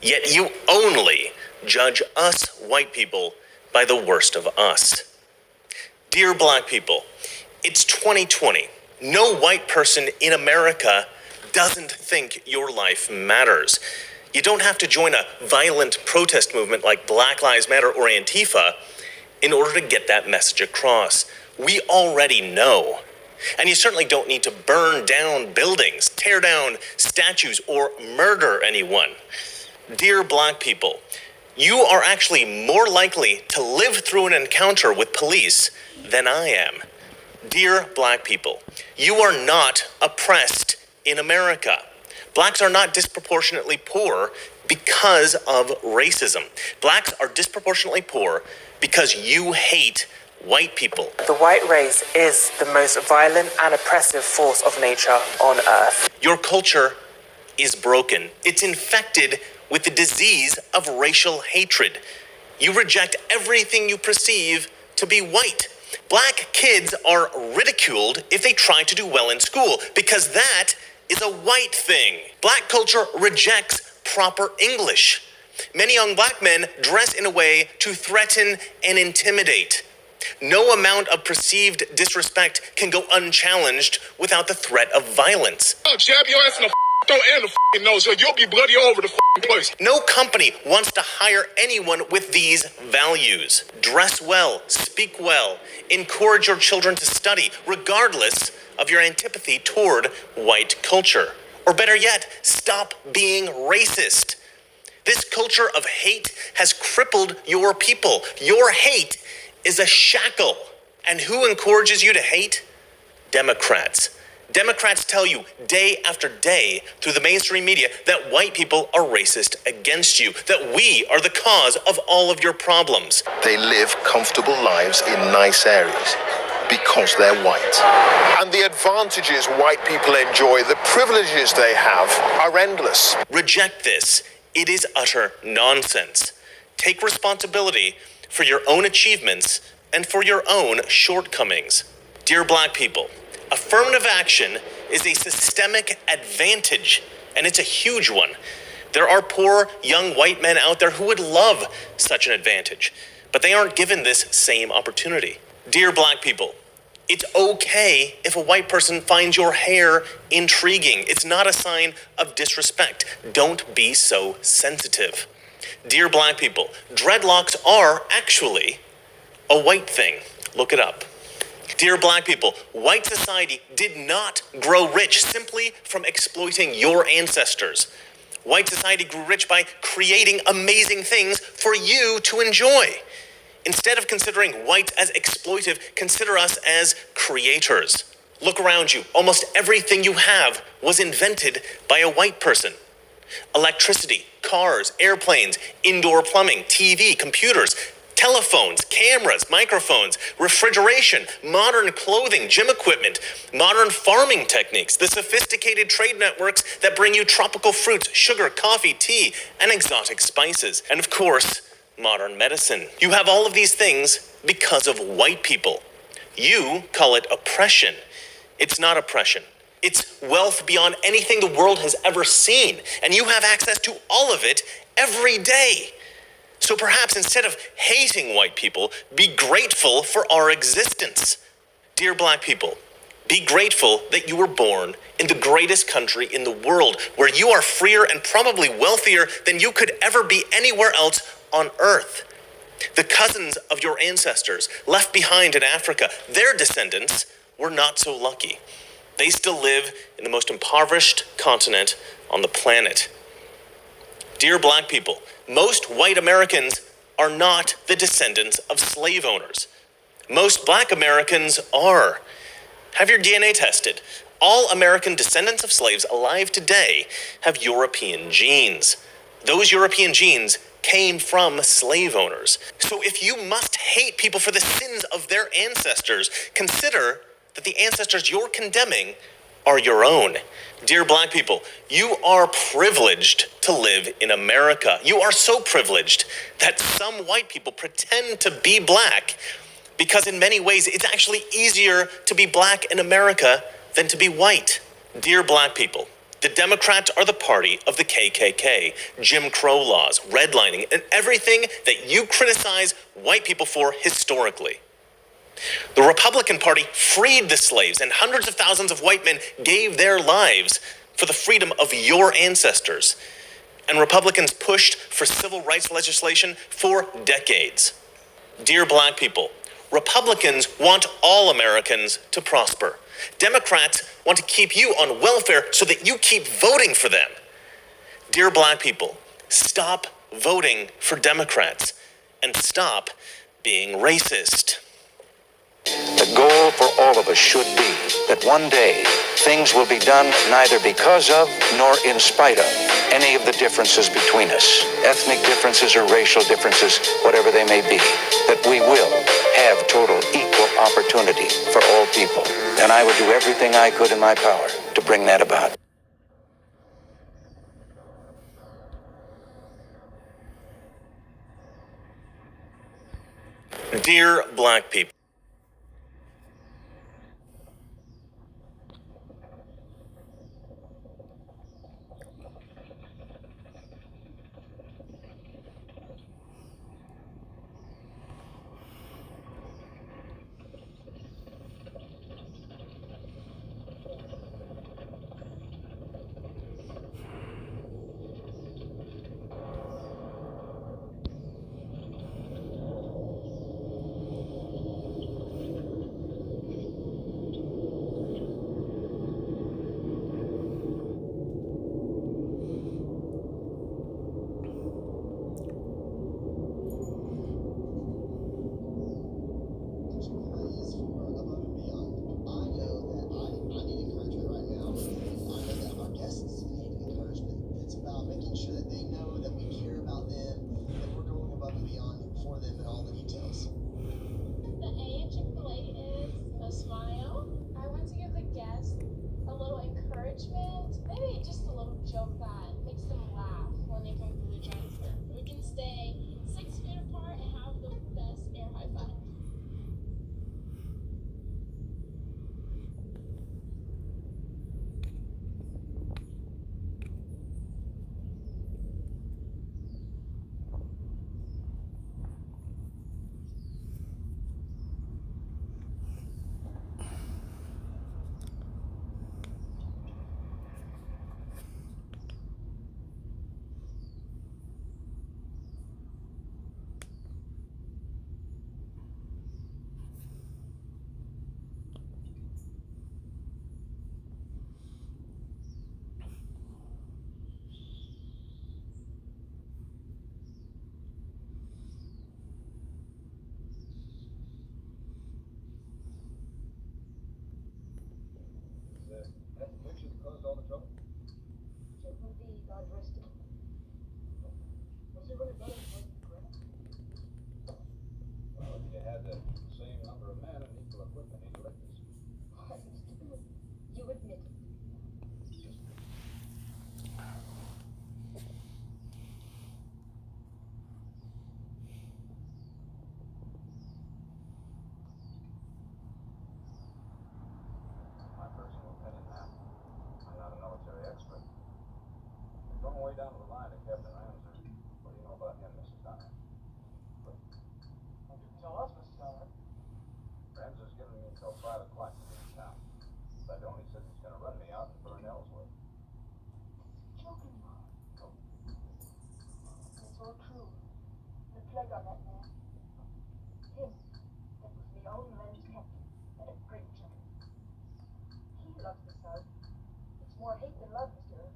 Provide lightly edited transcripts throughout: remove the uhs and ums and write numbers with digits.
Yet you only judge us white people by the worst of us. Dear black people, it's 2020. No white person in America doesn't think your life matters. You don't have to join a violent protest movement like Black Lives Matter or Antifa in order to get that message across. We already know. And you certainly don't need to burn down buildings, tear down statues, or murder anyone. Dear black people, you are actually more likely to live through an encounter with police than I am. Dear black people, you are not oppressed in America. Blacks are not disproportionately poor because of racism. Blacks are disproportionately poor because you hate white people. The white race is the most violent and oppressive force of nature on earth. Your culture is broken. It's infected with the disease of racial hatred. You reject everything you perceive to be white. Black kids are ridiculed if they try to do well in school because that is a white thing. Black culture rejects proper English. Many young black men dress in a way to threaten and intimidate. No amount of perceived disrespect can go unchallenged without the threat of violence. I'll jab your ass in the throat and the nose, so you'll be bloody all over the place. No company wants to hire anyone with these values. Dress well, speak well, encourage your children to study, regardless of your antipathy toward white culture. Or better yet, stop being racist. This culture of hate has crippled your people. Your hate is a shackle. And who encourages you to hate? Democrats. Democrats tell you day after day through the mainstream media that white people are racist against you, that we are the cause of all of your problems. They live comfortable lives in nice areas because they're white. And the advantages white people enjoy, the privileges they have, are endless. Reject this. It is utter nonsense. Take responsibility for your own achievements and for your own shortcomings. Dear black people, affirmative action is a systemic advantage, and it's a huge one. There are poor young white men out there who would love such an advantage, but they aren't given this same opportunity. Dear black people, it's okay if a white person finds your hair intriguing. It's not a sign of disrespect. Don't be so sensitive. Dear black people, dreadlocks are actually a white thing. Look it up. Dear black people, white society did not grow rich simply from exploiting your ancestors. White society grew rich by creating amazing things for you to enjoy. Instead of considering whites as exploitive, consider us as creators. Look around you. Almost everything you have was invented by a white person. Electricity, cars, airplanes, indoor plumbing, TV, computers, telephones, cameras, microphones, refrigeration, modern clothing, gym equipment, modern farming techniques, the sophisticated trade networks that bring you tropical fruits, sugar, coffee, tea, and exotic spices. And of course, modern medicine. You have all of these things because of white people. You call it oppression. It's not oppression. It's wealth beyond anything the world has ever seen, and you have access to all of it every day. So perhaps instead of hating white people, be grateful for our existence. Dear black people, be grateful that you were born in the greatest country in the world, where you are freer and probably wealthier than you could ever be anywhere else on earth. The cousins of your ancestors left behind in Africa, their descendants were not so lucky. They still live in the most impoverished continent on the planet. Dear black people, most white Americans are not the descendants of slave owners. Most black Americans are. Have your DNA tested. All American descendants of slaves alive today have European genes. Those European genes came from slave owners. So if you must hate people for the sins of their ancestors, consider that the ancestors you're condemning are your own. Dear black people, you are privileged to live in America. You are so privileged that some white people pretend to be black because in many ways it's actually easier to be black in America than to be white. Dear black people, The Democrats are the party of the KKK, Jim Crow laws, redlining, and everything that you criticize white people for historically. The Republican Party freed the slaves, and hundreds of thousands of white men gave their lives for the freedom of your ancestors. And Republicans pushed for civil rights legislation for decades. Dear black people, Republicans want all Americans to prosper. Democrats want to keep you on welfare so that you keep voting for them. Dear black people, stop voting for Democrats and stop being racist. The goal for all of us should be that one day things will be done neither because of nor in spite of any of the differences between us, ethnic differences or racial differences, whatever they may be, that we will have total equal opportunity for all people. And I would do everything I could in my power to bring that about. Dear black people, maybe just a little joke that makes them laugh when they come through the drive-thru. We can stay 6 feet apart and have the best air high five. Way down the line to Captain Ramsey. What do you know about him, Mrs. Donner? What did you tell us, Mrs. Donner? Ramsey's giving me until 5 o'clock to leave town. If I don't, he says he's going to run me out and burn Ellsworth. Joking, Mom. No. It's all true. The plague on that man. Him. That was the own man's captain. And a great gentleman. He loves the South. It's more hate than love, Mr. Irving.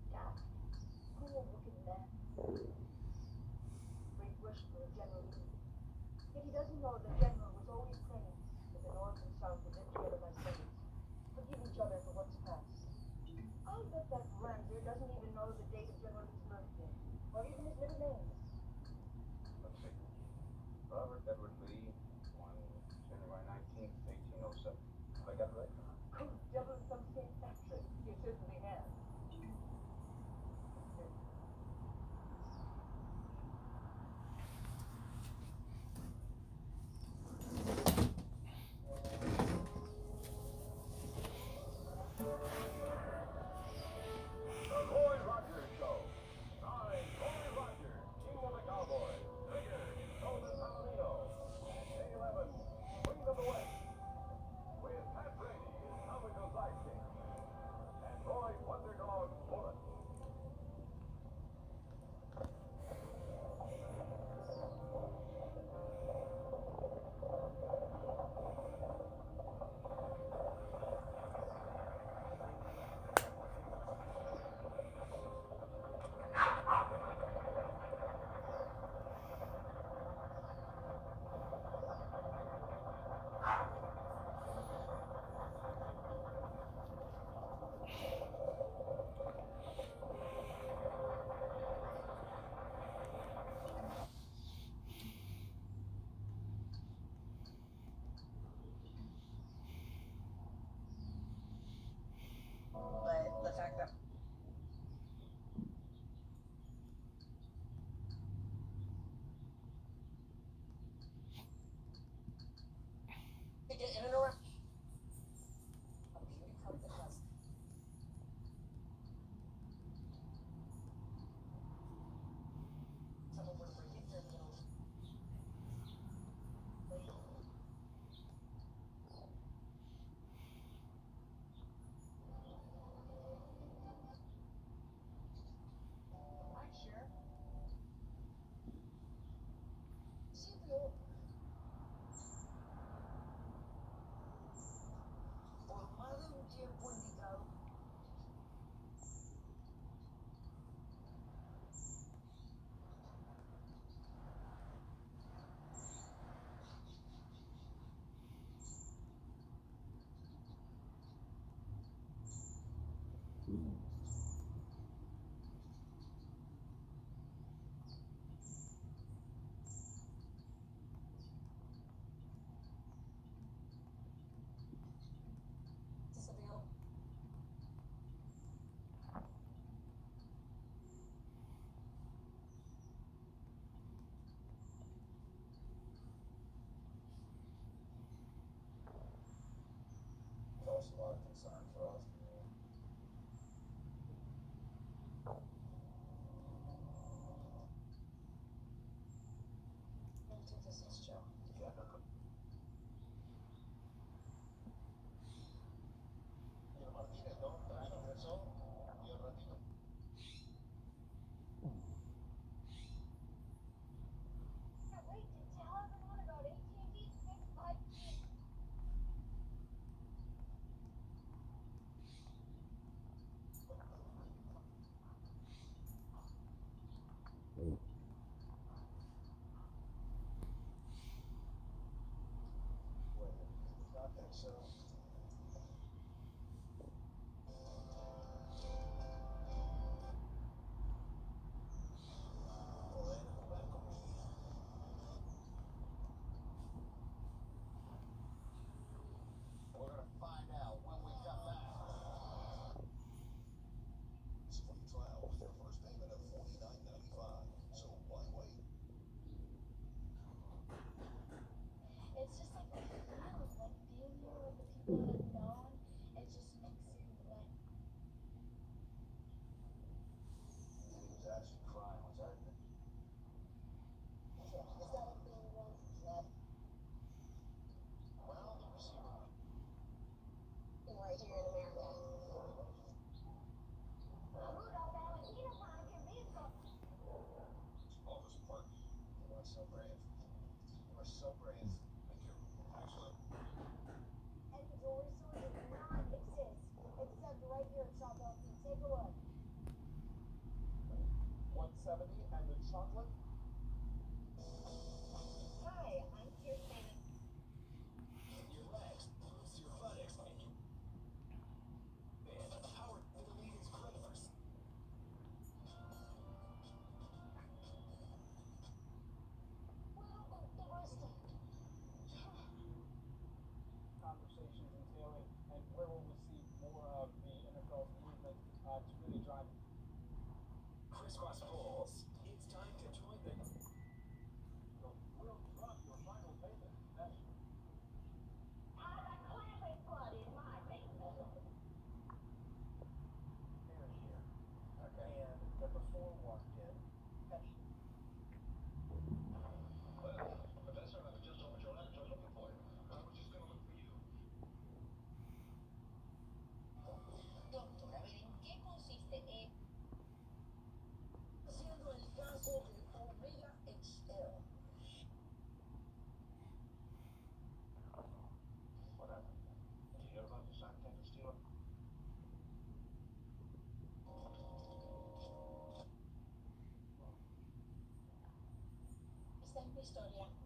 Yeah. Cool-looking man. Great worshiper of General Lee. Yet he doesn't know the General was always praying that the North and South would live together by slaves. Forgive each other for what's past. I'll bet that Ramsey doesn't even know the date of General Lee's birthday, or even his middle name. Let's see. Robert Edward Lee, 1 January 19th, 1807. Have I got it right? Cool devil around. Caused a lot of concern for us. Yeah, no, y el Martínez, ¿no? También regresó. Y el ratito. Can't wait to tell everyone about AT&T's fixed 5G. I think so. We're gonna find out when we come back. 2012, their first payment of $49.95. So why wait? It's just like the feels, like being here with the people that I've known. It just makes you like. He was actually crying. Was that it? Is that a thing then? Well, the receiver. Right here in America. Rudolph Valentino finally convinced us. Office Park. You are so brave. You are so brave. Thank you. Excellent. And the jewelry store does not exist. Except right here at Shop LP. Take a look. 170 and the chocolate. Hi, I'm Kirsten. Your legs boost your buttocks and you. Man, the power of the leading's creditors. Well, the rest of it. Conversations entailing and where we'll see more of the NFL's movement to really drive Crisscross balls. It's time to join the. we'll drop your final payment. That's I clearly flooded my basement. fair share. Okay. And the before walked in. That's Well, Professor, I was just on your ledge looking for you. I was just gonna look for you. Doctor, a ver, ¿en qué consiste Haciendo el caso de Omega XL. Whatever. Did you hear about the Santander stealer? Esta es mi historia.